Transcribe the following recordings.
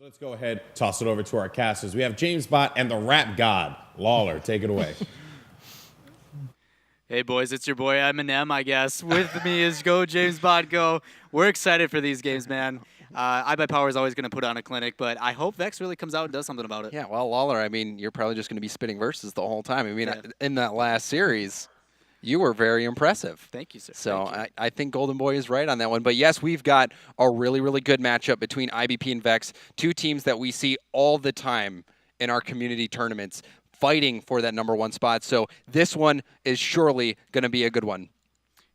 Let's go ahead, toss it over to our casters. We have James Bott and the rap god, Lawler. Take it away. Hey, boys, it's your boy Eminem, I guess. With me is Go James Bott Go. We're excited for these games, man. iBUYPOWER is always going to put on a clinic, but I hope Vexx really comes out and does something about it. Yeah, well, Lawler, I mean, you're probably just going to be spitting verses the whole time. I mean, in that last series, you were very impressive. Thank you, sir. So I think Golden Boy is right on that one. But yes, we've got a really, really good matchup between IBP and Vexx, two teams that we see all the time in our community tournaments fighting for that #1 spot. So this one is surely going to be a good one.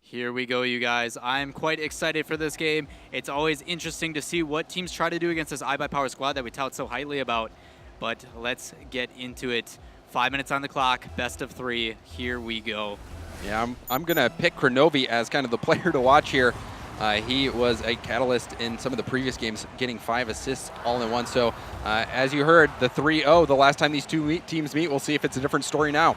Here we go, you guys. I'm quite excited for this game. It's always interesting to see what teams try to do against this iBUYPOWER squad that we tout so highly about. But let's get into it. 5 minutes on the clock, best of 3. Here we go. Yeah, I'm going to pick Kronovi as kind of the player to watch here. He was a catalyst in some of the previous games, getting 5 assists all in one. So as you heard, the 3-0, the last time these two teams meet, we'll see if it's a different story now.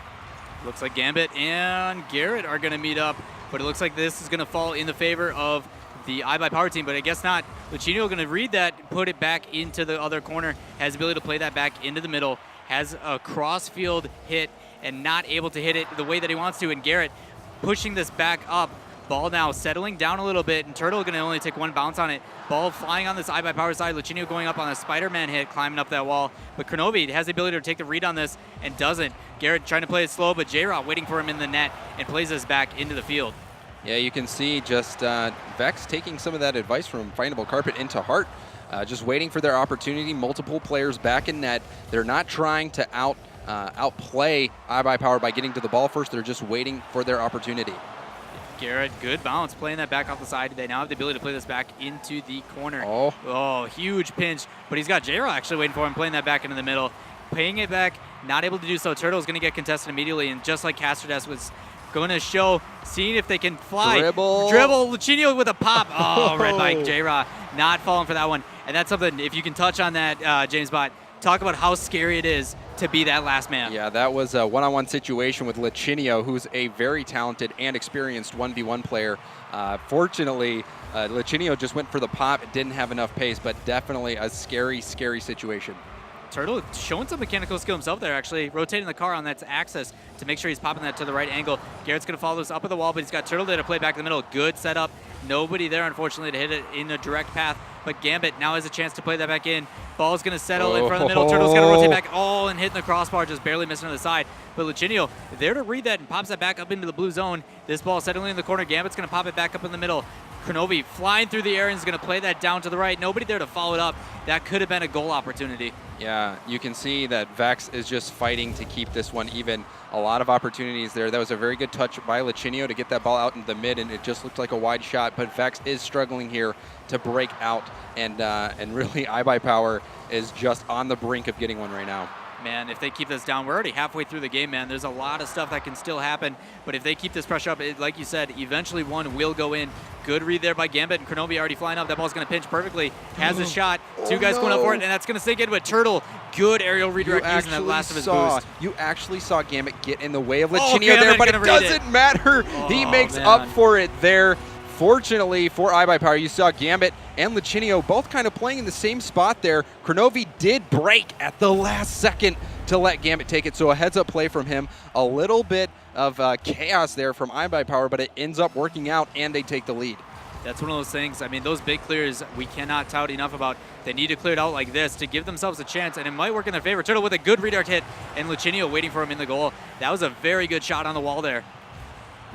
Looks like Gambit and Garrett are going to meet up, but it looks like this is going to fall in the favor of the iBUYPOWER team, but I guess not. Luchino going to read that, put it back into the other corner, has the ability to play that back into the middle, has a cross-field hit, and not able to hit it the way that he wants to, and Garrett pushing this back up. Ball now settling down a little bit, and Turtle going to only take 1 bounce on it. Ball flying on this iBUYPOWER side. Luchino going up on a Spider-Man hit, climbing up that wall. But Kronovi has the ability to take the read on this and doesn't. Garrett trying to play it slow, but J-Raw waiting for him in the net and plays this back into the field. Yeah, you can see just Vexx taking some of that advice from Findable Carpet into heart. Just waiting for their opportunity. Multiple players back in net. They're not trying to outplay iBUYPOWER by getting to the ball first. They're just waiting for their opportunity. Garrett, good bounce, playing that back off the side. They now have the ability to play this back into the corner. Oh, huge pinch, but he's got J-Raw actually waiting for him, playing that back into the middle. Playing it back, not able to do so. Turtle's going to get contested immediately, and just like Casterdes was going to show, seeing if they can fly. Dribble, Luchino with a pop. Oh, red by J-Raw, not falling for that one. And that's something, if you can touch on that, James Bott, talk about how scary it is to be that last man. Yeah, that was a one-on-one situation with Luchino, who's a very talented and experienced 1v1 player. Fortunately, Luchino just went for the pop. It didn't have enough pace, but definitely a scary, scary situation. Turtle showing some mechanical skill himself there, actually. Rotating the car on that axis to make sure he's popping that to the right angle. Garrett's going to follow this up at the wall, but he's got Turtle there to play back in the middle. Good setup. Nobody there, unfortunately, to hit it in a direct path. But Gambit now has a chance to play that back in. Ball's going to settle in front of the middle. Turtle's going to rotate back, and hitting the crossbar, just barely missing on the side. But Luchino there to read that and pops that back up into the blue zone. This ball settling in the corner. Gambit's going to pop it back up in the middle. Kronovi flying through the air and is going to play that down to the right. Nobody there to follow it up. That could have been a goal opportunity. Yeah, you can see that Vexx is just fighting to keep this one even. A lot of opportunities there. That was a very good touch by Luchino to get that ball out into the mid, and it just looked like a wide shot. But Vexx is struggling here to break out, and really iBUYPOWER is just on the brink of getting one right now. Man, if they keep this down, we're already halfway through the game, man. There's a lot of stuff that can still happen, but if they keep this pressure up, like you said, eventually one will go in. Good read there by Gambit, and Kronovi already flying up. That ball's going to pinch perfectly. Has a shot. Two guys going up for it, and that's going to sink into it. Turtle, good aerial redirect using that last of his boost. You actually saw Gambit get in the way of Luchino there, but it doesn't matter. He makes up for it there. Fortunately for iBUYPOWER, you saw Gambit and Luchino both kind of playing in the same spot there. Kronovi did break at the last second to let Gambit take it, so a heads-up play from him. A little bit of chaos there from iBUYPOWER, but it ends up working out, and they take the lead. That's one of those things. I mean, those big clears we cannot tout enough about. They need to clear it out like this to give themselves a chance, and it might work in their favor. Turtle with a good redirect hit, and Luchino waiting for him in the goal. That was a very good shot on the wall there.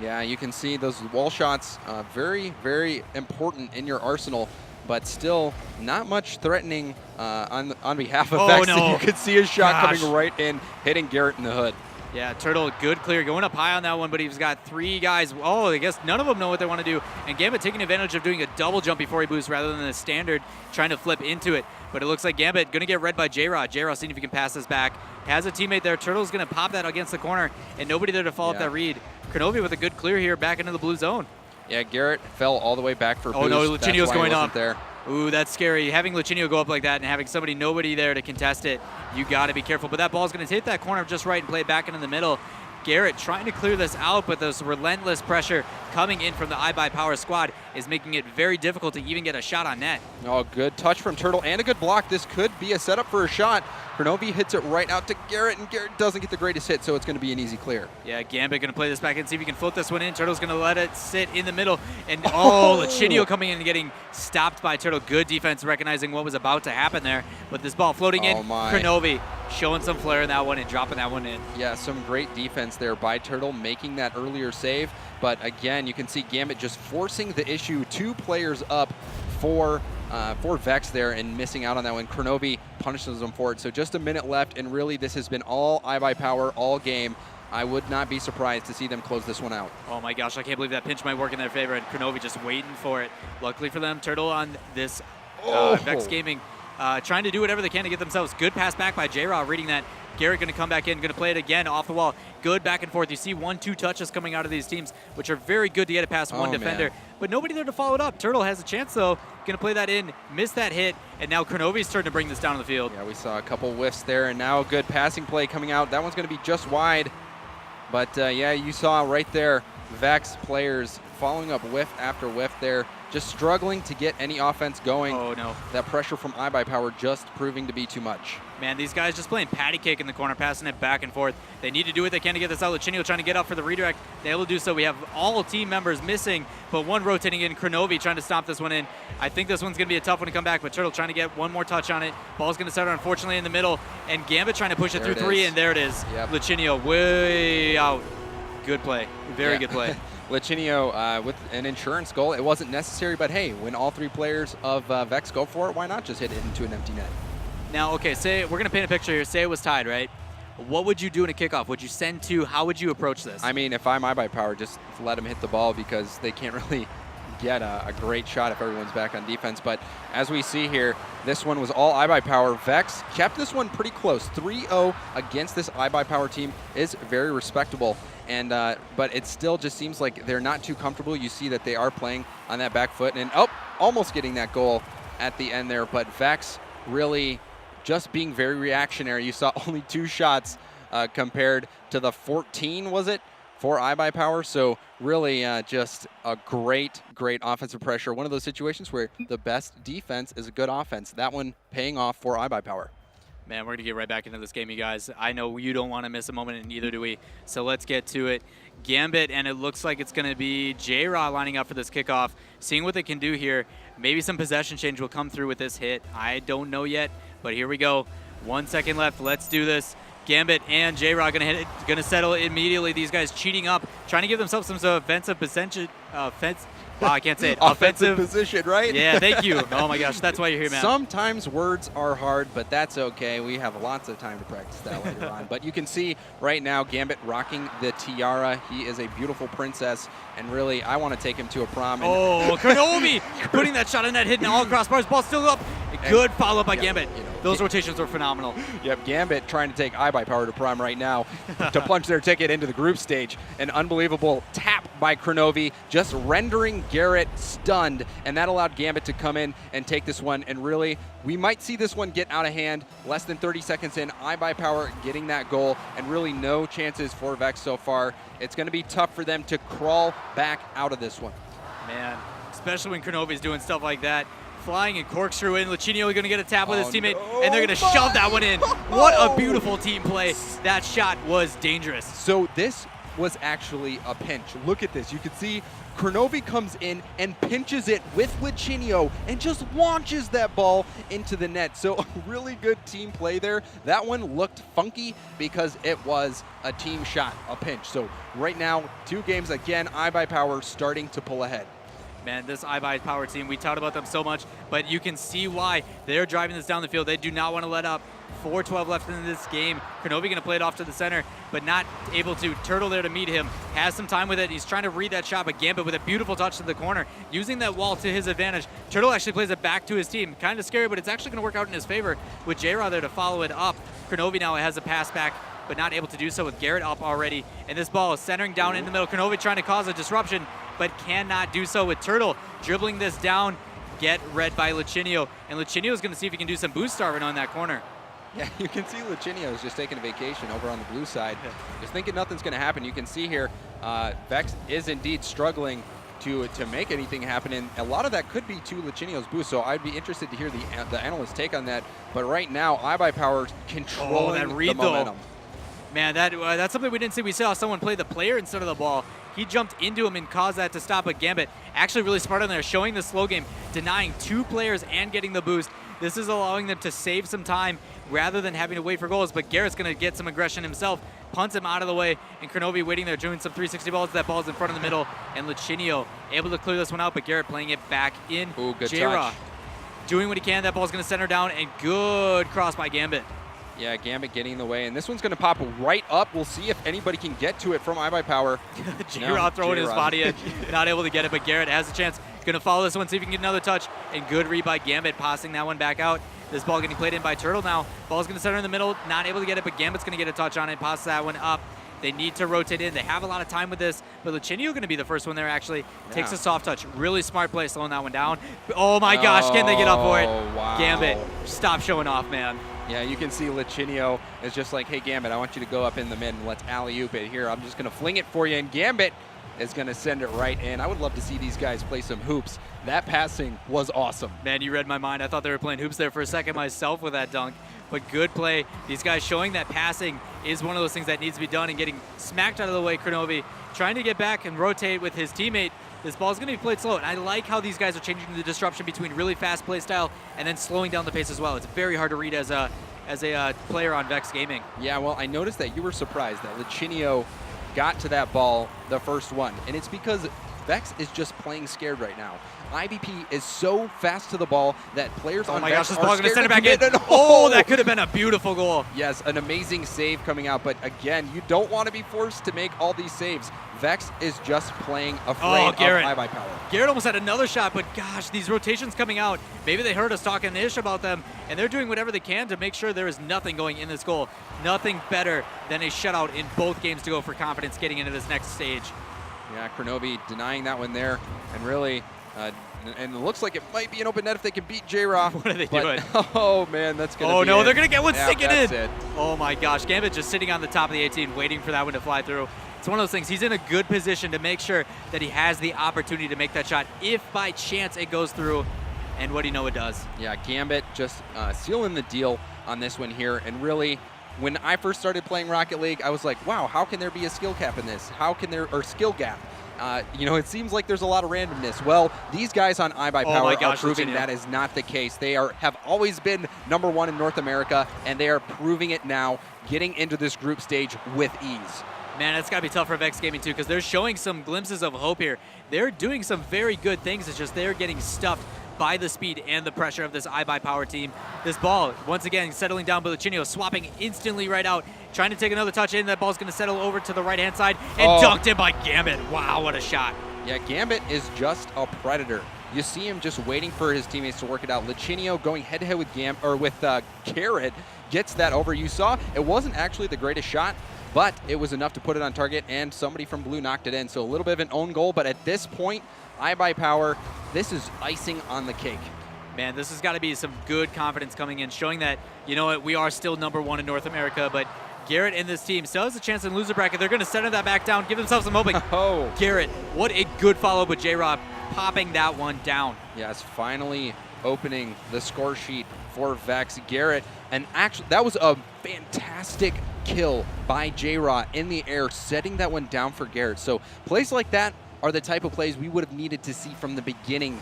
Yeah, you can see those wall shots, very, very important in your arsenal, but still not much threatening on behalf of Vexx. No. You could see his shot coming right in, hitting Garrett in the hood. Yeah, Turtle, good clear, going up high on that one, but he's got 3 guys. Oh, I guess none of them know what they want to do. And Gambit taking advantage of doing a double jump before he boosts rather than a standard, trying to flip into it. But it looks like Gambit going to get read by J-Raw. J-Raw seeing if he can pass this back. Has a teammate there. Turtle's going to pop that against the corner, and nobody there to follow up that read. Kronovi with a good clear here back into the blue zone. Yeah, Garrett fell all the way back for boost. Oh, no, Luchino's going up. There. Ooh, that's scary. Having Luchino go up like that and having nobody there to contest it, you got to be careful. But that ball's going to hit that corner just right and play it back into the middle. Garrett trying to clear this out, but this relentless pressure coming in from the iBUYPOWER squad is making it very difficult to even get a shot on net. Oh, good touch from Turtle and a good block. This could be a setup for a shot. Kronovi hits it right out to Garrett, and Garrett doesn't get the greatest hit, so it's going to be an easy clear. Yeah, Gambit going to play this back and see if he can float this one in. Turtle's going to let it sit in the middle. And Lachinio coming in and getting stopped by Turtle. Good defense, recognizing what was about to happen there. But this ball floating in. Kronovi showing some flair in that one and dropping that one in. Yeah, some great defense there by Turtle, making that earlier save. But again, you can see Gambit just forcing the issue, 2 players up for Vexx there and missing out on that one. Kronovi punishes them for it. So just a minute left, and really this has been all iBUYPOWER all game. I would not be surprised to see them close this one out. Oh my gosh, I can't believe that pinch might work in their favor, and Kronovi just waiting for it. Luckily for them, Turtle on this Vexx Gaming trying to do whatever they can to get themselves. Good pass back by J-Raw, reading that. Garrett going to come back in, going to play it again off the wall. Good back and forth. You see 1-2 touches coming out of these teams, which are very good to get it past one defender. But nobody there to follow it up. Turtle has a chance, though. Going to play that in, miss that hit, and now Kronovi's turn to bring this down the field. Yeah, we saw a couple whiffs there, and now a good passing play coming out. That one's going to be just wide. But, yeah, you saw right there, Vexx players following up whiff after whiff there, just struggling to get any offense going. Oh, no. That pressure from iBUYPOWER just proving to be too much. Man, these guys just playing patty cake in the corner, passing it back and forth. They need to do what they can to get this out. Lachinio trying to get up for the redirect. They're able to do so. We have all team members missing, but one rotating in. Kronovi trying to stop this one in. I think this one's going to be a tough one to come back, but Turtle trying to get one more touch on it. Ball's going to settle, unfortunately, in the middle, and Gambit trying to push it through 3, and there it is. Yep. Lachinio way out. Good play. Very good play. Lachinio with an insurance goal. It wasn't necessary, but hey, when all 3 players of Vexx go for it, why not just hit it into an empty net? Now, okay, say we're going to paint a picture here. Say it was tied, right? What would you do in a kickoff? Would you send 2? How would you approach this? I mean, if I'm iBUYPOWER, just let them hit the ball because they can't really get a great shot if everyone's back on defense. But as we see here, this one was all iBUYPOWER. Vexx kept this one pretty close. 3-0 against this iBUYPOWER team is very respectable. And but it still just seems like they're not too comfortable. You see that they are playing on that back foot, and almost getting that goal at the end there. But Vexx really just being very reactionary. You saw only 2 shots compared to the 14, was it, for iBUYPOWER? So really just a great offensive pressure. One of those situations where the best defense is a good offense. That one paying off for iBUYPOWER. Man, we're going to get right back into this game, you guys. I know you don't want to miss a moment, and neither do we. So let's get to it. Gambit, and it looks like it's going to be J-Raw lining up for this kickoff, seeing what they can do here. Maybe some possession change will come through with this hit. I don't know yet, but here we go. 1 second left. Let's do this. Gambit and J-Raw going to hit it, going to settle immediately. These guys cheating up, trying to give themselves some offensive position. Wow, I can't say it. Offensive position, right? Yeah, thank you. Oh my gosh, that's why you're here, man. Sometimes words are hard, but that's okay. We have lots of time to practice that later on. But you can see right now Gambit rocking the tiara. He is a beautiful princess, and really, I want to take him to a prom. Oh, Kronovi putting that shot in that, hitting all across bars. Ball still up. Good follow-up by Gambit. You know, those rotations were phenomenal. Yep, Gambit trying to take iBUYPOWER to prom right now to punch their ticket into the group stage. An unbelievable tap by Kronovi, just rendering Garrett stunned, and that allowed Gambit to come in and take this one. And really, we might see this one get out of hand. Less than 30 seconds in, iBUYPOWER getting that goal, and really no chances for Vexx so far. It's going to be tough for them to crawl back out of this one. Man, especially when Kronovi's doing stuff like that. Flying and corkscrew in. Lachinio going to get a tap with his teammate, and they're going to shove that one in. What a beautiful team play. That shot was dangerous. So this was actually a pinch. Look at this. You can see Kronovi comes in and pinches it with Lachinio and just launches that ball into the net. So a really good team play there. That one looked funky because it was a team shot, a pinch. So right now, 2 games again, iBUYPOWER starting to pull ahead. Man, this iBUYPOWER team, we talked about them so much, but you can see why they're driving this down the field. They do not want to let up. 4:12 left in this game. Kronovi going to play it off to the center, but not able to. Turtle there to meet him. Has some time with it. He's trying to read that shot, but Gambit with a beautiful touch to the corner, using that wall to his advantage. Turtle actually plays it back to his team. Kind of scary, but it's actually going to work out in his favor with J-Raw there to follow it up. Kronovi now has a pass back, but not able to do so with Garrett up already. And this ball is centering down in the middle. Kronovi trying to cause a disruption, but cannot do so with Turtle dribbling this down. Get read by Lachinio. And Lachinio is going to see if he can do some boost starving on that corner. Yeah, you can see Lachinio is just taking a vacation over on the blue side, just thinking nothing's going to happen. You can see here, Vexx is indeed struggling to make anything happen, and a lot of that could be to Lachinio's boost, so I'd be interested to hear the analyst's take on that. But right now, iBUYPOWER controlling that read, the momentum. Man, that's something we didn't see. We saw someone play the player instead of the ball. He jumped into him and caused that to stop, but Gambit actually really smart on there, showing the slow game, denying 2 players and getting the boost. This is allowing them to save some time rather than having to wait for goals, but Garrett's going to get some aggression himself, punts him out of the way, and Kronovi waiting there, doing some 360 balls. That ball's in front of the middle, and Lachinio able to clear this one out, but Garrett playing it back in. Ooh, good J-Ra touch. doing what he can. That ball's going to center down, and good cross by Gambit. Yeah, Gambit getting in the way, and this one's going to pop right up. We'll see if anybody can get to it from iBUYPOWER. J-Ra throwing his body in, not able to get it, but Garrett has a chance. Going to follow this one, see if he can get another touch, and good read by Gambit, passing that one back out. This ball getting played in by Turtle now. Ball's going to center in the middle, not able to get it, but Gambit's going to get a touch on it, pass that one up. They need to rotate in. They have a lot of time with this, but Lachinio going to be the first one there actually. Takes a soft touch. Really smart play, slowing that one down. Oh my gosh, can they get up for it? Wow. Gambit, stop showing off, man. Yeah, you can see Lachinio is just like, hey, Gambit, I want you to go up in the mid and let's alley-oop it here. I'm just going to fling it for you, and Gambit is going to send it right in. I would love to see these guys play some hoops. That passing was awesome. Man, you read my mind. I thought they were playing hoops there for a second myself with that dunk, but good play. These guys showing that passing is one of those things that needs to be done, and getting smacked out of the way. Kronovi trying to get back and rotate with his teammate. This ball's going to be played slow, and I like how these guys are changing the disruption between really fast play style and then slowing down the pace as well. It's very hard to read as a player on Vexx Gaming. Yeah, well, I noticed that you were surprised that Lachinio got to that ball the first one, and it's because Vexx is just playing scared right now. IBP is so fast to the ball that players on Vexx this ball's are going to send scared it back in. commit. Oh, that could have been a beautiful goal. Yes, an amazing save coming out, but again, you don't want to be forced to make all these saves. Vexx is just playing afraid of iBUYPOWER. Garrett almost had another shot, but gosh, these rotations coming out, maybe they heard us talking ish about them, and they're doing whatever they can to make sure there is nothing going in this goal. Nothing better than a shutout in both games to go for confidence getting into this next stage. Yeah, Kronovi denying that one there, and really, and it looks like it might be an open net if they can beat J-Ra. What are they doing? Oh man, that's gonna be Oh no, it. they're gonna get one sinking in. It. Oh my gosh, Gambit just sitting on the top of the 18 waiting for that one to fly through. It's one of those things, he's in a good position to make sure that he has the opportunity to make that shot if by chance it goes through, and what do you know it does. Yeah, Gambit just sealing the deal on this one here, and really, when I first started playing Rocket League, I was like, wow, how can there be a skill cap in this? How can there, or skill gap? You know, it seems like there's a lot of randomness. Well, these guys on iBUYPOWER are proving that is not the case. They have always been #1 in North America, and they are proving it now, getting into this group stage with ease. Man, it's got to be tough for Vexx Gaming too, because they're showing some glimpses of hope here. They're doing some very good things. It's just they're getting stuffed by the speed and the pressure of this iBUYPOWER team. This ball, once again, settling down, but Lachinio swapping instantly right out, trying to take another touch in. That ball's going to settle over to the right-hand side and dunked in by Gambit. Wow, what a shot. Yeah, Gambit is just a predator. You see him just waiting for his teammates to work it out. Lachinio going head-to-head with Garrett, gets that over. You saw it wasn't actually the greatest shot, but it was enough to put it on target, and somebody from blue knocked it in. So a little bit of an own goal, but at this point, iBUYPOWER, this is icing on the cake. Man, this has got to be some good confidence coming in, showing that, you know what, we are still #1 in North America, but Garrett and this team still has a chance in loser bracket. They're going to center that back down, give themselves some hope. Oh. Garrett, what a good follow with J-Rob popping that one down. Yes, finally opening the score sheet for Vexx. Garrett, and actually, that was a fantastic kill by J-Ra in the air, setting that one down for Garrett. So plays like that are the type of plays we would have needed to see from the beginning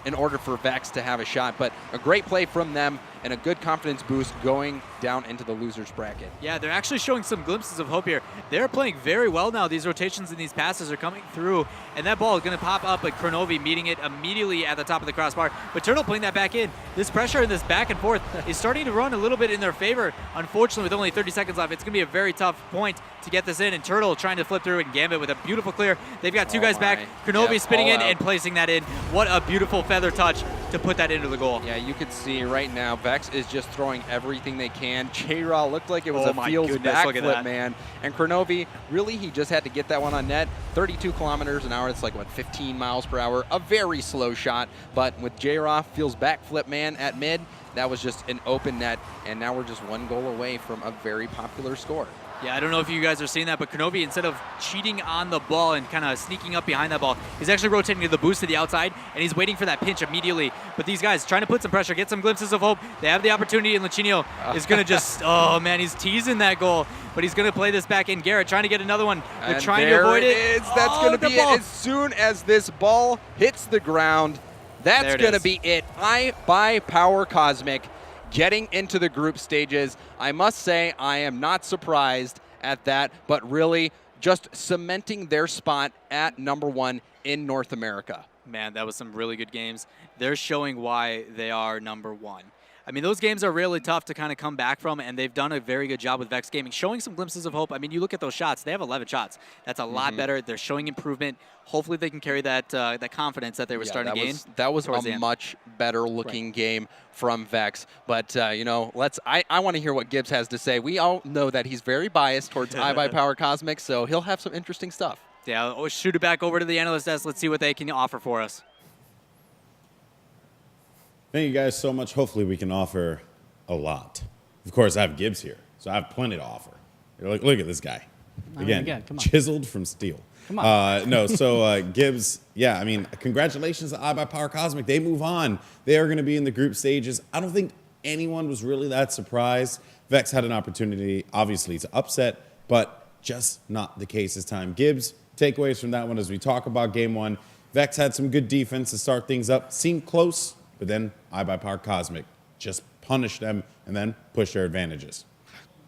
in order for Vexx to have a shot. But a great play from them and a good confidence boost going down into the losers bracket. Yeah, they're actually showing some glimpses of hope here. They're playing very well now. These rotations and these passes are coming through, and that ball is going to pop up, but Kronovi meeting it immediately at the top of the crossbar. But Turtle putting that back in. This pressure and this back and forth is starting to run a little bit in their favor. Unfortunately, with only 30 seconds left, it's going to be a very tough point to get this in, and Turtle trying to flip through and Gambit with a beautiful clear. They've got two guys back. Kronovi spinning in and placing that in. What a beautiful feather touch to put that into the goal. Yeah, you can see right now, Vexx is just throwing everything they can. J-Ra looked like it was a Fields backflip, man. And Kronovi, really, he just had to get that one on net. 32 kilometers an hour, it's like, what, 15 miles per hour? A very slow shot, but with J-Ra, Fields backflip, man, at mid, That was just an open net, and now we're just one goal away from a very popular score. Yeah, I don't know if you guys are seeing that, but Kenobi, instead of cheating on the ball and kind of sneaking up behind that ball, he's actually rotating to the boost to the outside, and he's waiting for that pinch immediately. But these guys trying to put some pressure, get some glimpses of hope. They have the opportunity, and Lachinio is going to just, oh man, he's teasing that goal, but he's going to play this back in. Garrett trying to get another one. They're trying to avoid it. That's going to be it. As soon as this ball hits the ground, that's going to be it. iBUYPOWER Cosmic getting into the group stages. I must say, I am not surprised at that, but really just cementing their spot at #1 in North America. Man, that was some really good games. They're showing why they are #1. I mean, those games are really tough to kind of come back from, and they've done a very good job with Vexx Gaming, showing some glimpses of hope. I mean, you look at those shots. They have 11 shots. That's a lot better. They're showing improvement. Hopefully they can carry that that confidence that they were starting to gain. That was a much better looking game from Vexx. But, you know, I want to hear what Gibbs has to say. We all know that he's very biased towards iBUYPOWER Cosmic, so he'll have some interesting stuff. Yeah, I'll shoot it back over to the analyst desk. Let's see what they can offer for us. Thank you guys so much. Hopefully we can offer a lot. Of course, I have Gibbs here, so I have plenty to offer. Look at this guy. Again, come on. Chiseled from steel. Come on. No, so Gibbs, yeah, I mean, congratulations to iBUYPOWER Cosmic. They move on. They are going to be in the group stages. I don't think anyone was really that surprised. Vexx had an opportunity, obviously, to upset, but just not the case this time. Gibbs, takeaways from that one as we talk about game one. Vexx had some good defense to start things up. Seemed close, but then iBUYPOWER Cosmic just punished them and then pushed their advantages.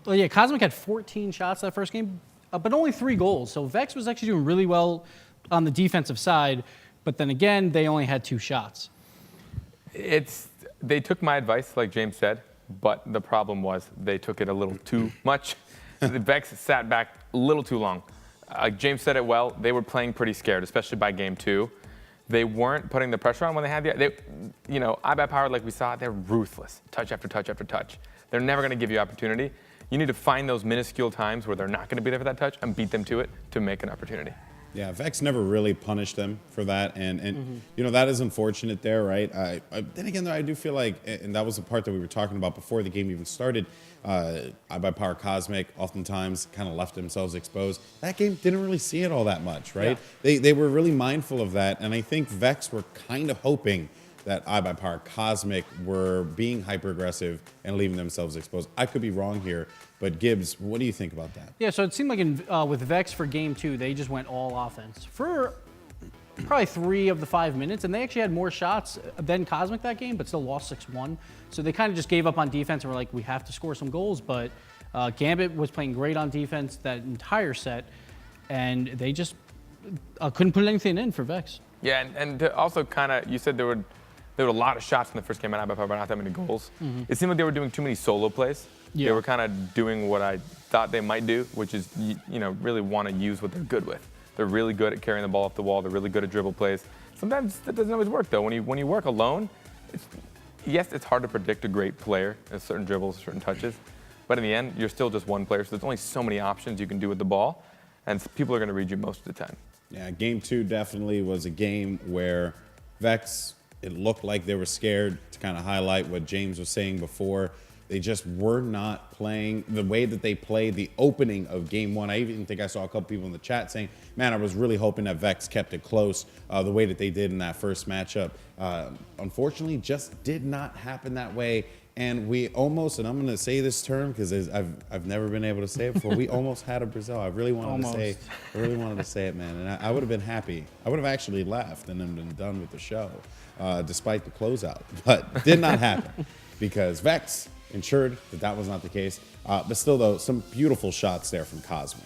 Well, yeah, Cosmic had 14 shots that first game, but only 3 goals. So Vexx was actually doing really well on the defensive side, but then again, they only had 2 shots. They took my advice, like James said, but the problem was they took it a little too much. The Vexx sat back a little too long. James said it well. They were playing pretty scared, especially by game 2. They weren't putting the pressure on when they had you know, iBUYPOWER, like we saw, they're ruthless. Touch after touch after touch. They're never going to give you opportunity. You need to find those minuscule times where they're not going to be there for that touch and beat them to it to make an opportunity. Yeah, Vexx never really punished them for that, and you know, that is unfortunate there, right? Then again, though, I do feel like, and that was the part that we were talking about before the game even started, iBUYPOWER Cosmic oftentimes kind of left themselves exposed. That game didn't really see it all that much, right? Yeah. They were really mindful of that, and I think Vexx were kind of hoping that iBUYPOWER Cosmic were being hyper-aggressive and leaving themselves exposed. I could be wrong here, but Gibbs, what do you think about that? Yeah, so it seemed like with Vexx for game 2, they just went all offense for probably 3 of the 5 minutes, and they actually had more shots than Cosmic that game, but still lost 6-1. So they kind of just gave up on defense and were like, we have to score some goals, but Gambit was playing great on defense that entire set, and they just couldn't put anything in for Vexx. Yeah, and to also kind of, you said there were a lot of shots in the first game at iBUYPOWER, but not that many goals. It seemed like they were doing too many solo plays. Yeah. They were kind of doing what I thought they might do, which is, you know, really want to use what they're good with. They're really good at carrying the ball off the wall. They're really good at dribble plays. Sometimes that doesn't always work, though. When you work alone, yes, it's hard to predict a great player, certain dribbles, certain touches, but in the end, you're still just one player, so there's only so many options you can do with the ball, and people are going to read you most of the time. Yeah, game 2 definitely was a game where Vexx, it looked like they were scared, to kind of highlight what James was saying before. They just were not playing the way that they played the opening of game 1. I even think I saw a couple people in the chat saying, man, I was really hoping that Vexx kept it close the way that they did in that first matchup. Unfortunately, just did not happen that way. And we almost, and I'm going to say this term because I've never been able to say it before, we almost had a Brazil. I really wanted to say it, man. And I would have been happy. I would have actually laughed and then been done with the show, despite the closeout. But did not happen because Vexx ensured that was not the case. But still, though, some beautiful shots there from Cosmic.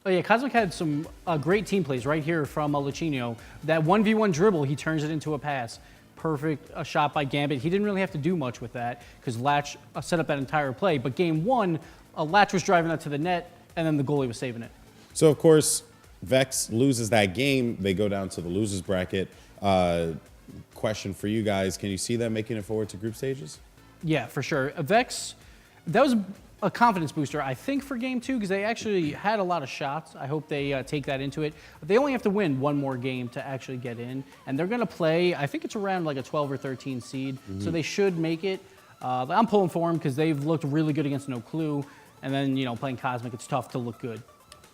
Oh yeah, Cosmic had some great team plays right here from Lachinio. That 1v1 dribble, he turns it into a pass. Perfect shot by Gambit. He didn't really have to do much with that because Latch set up that entire play. But game 1, Latch was driving that to the net, and then the goalie was saving it. So, of course, Vexx loses that game. They go down to the losers bracket. Question for you guys. Can you see them making it forward to group stages? Yeah, for sure. Vexx, that was a confidence booster, I think, for game 2 because they actually had a lot of shots. I hope they take that into it. But they only have to win one more game to actually get in. And they're going to play, I think it's around like a 12 or 13 seed. So they should make it. I'm pulling for them because they've looked really good against No Clue. And then, playing Cosmic, it's tough to look good.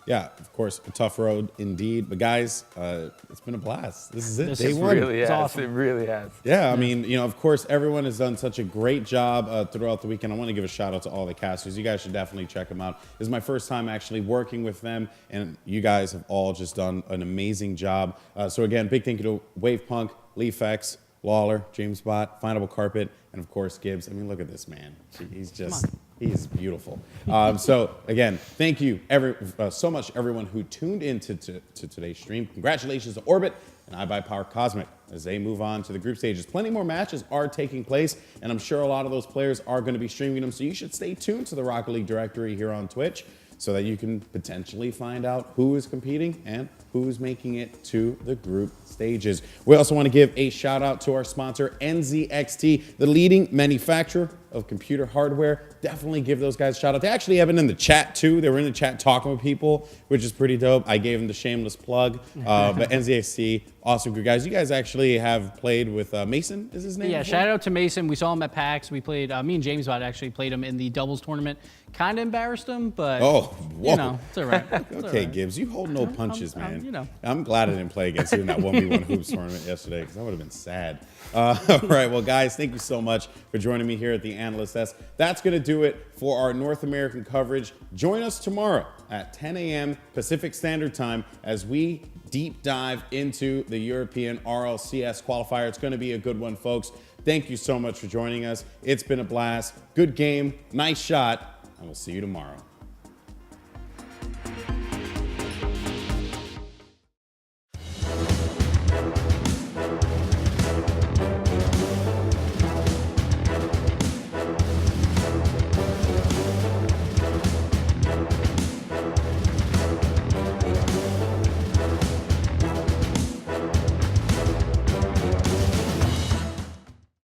Yeah, of course, a tough road indeed. But guys, it's been a blast. This is it. This Day is one. Really has. awesome. It really has. Yeah, I mean, of course, everyone has done such a great job throughout the weekend. I want to give a shout out to all the casters. You guys should definitely check them out. This is my first time actually working with them, and you guys have all just done an amazing job. So again, big thank you to Wavepunk, Vexx, Lawler, James Bott, Findable Carpet, and of course Gibbs. I mean, look at this man. He's beautiful. So again, thank you so much everyone who tuned in to today's stream. Congratulations to Orbit and iBUYPOWER Cosmic as they move on to the group stages. Plenty more matches are taking place, and I'm sure a lot of those players are going to be streaming them. So you should stay tuned to the Rocket League directory here on Twitch so that you can potentially find out who is competing and who's making it to the group stages. We also want to give a shout out to our sponsor, NZXT, the leading manufacturer of computer hardware. Definitely give those guys a shout out. They actually have it in the chat too. They were in the chat talking with people, which is pretty dope. I gave them the shameless plug. But NZXT, awesome group guys. You guys actually have played with Mason, is his name? Yeah, shout out to Mason. We saw him at PAX. We played, me and James Bott actually played him in the doubles tournament. Kind of embarrassed him, but it's all right. Okay, all right. Gibbs, you hold no punches, man. you know. I'm glad I didn't play against you in that 1v1 hoops tournament yesterday because that would have been sad. All right, well, guys, thank you so much for joining me here at the Analyst Desk. That's going to do it for our North American coverage. Join us tomorrow at 10 a.m. Pacific Standard Time as we deep dive into the European RLCS qualifier. It's going to be a good one, folks. Thank you so much for joining us. It's been a blast. Good game, nice shot, and we'll see you tomorrow.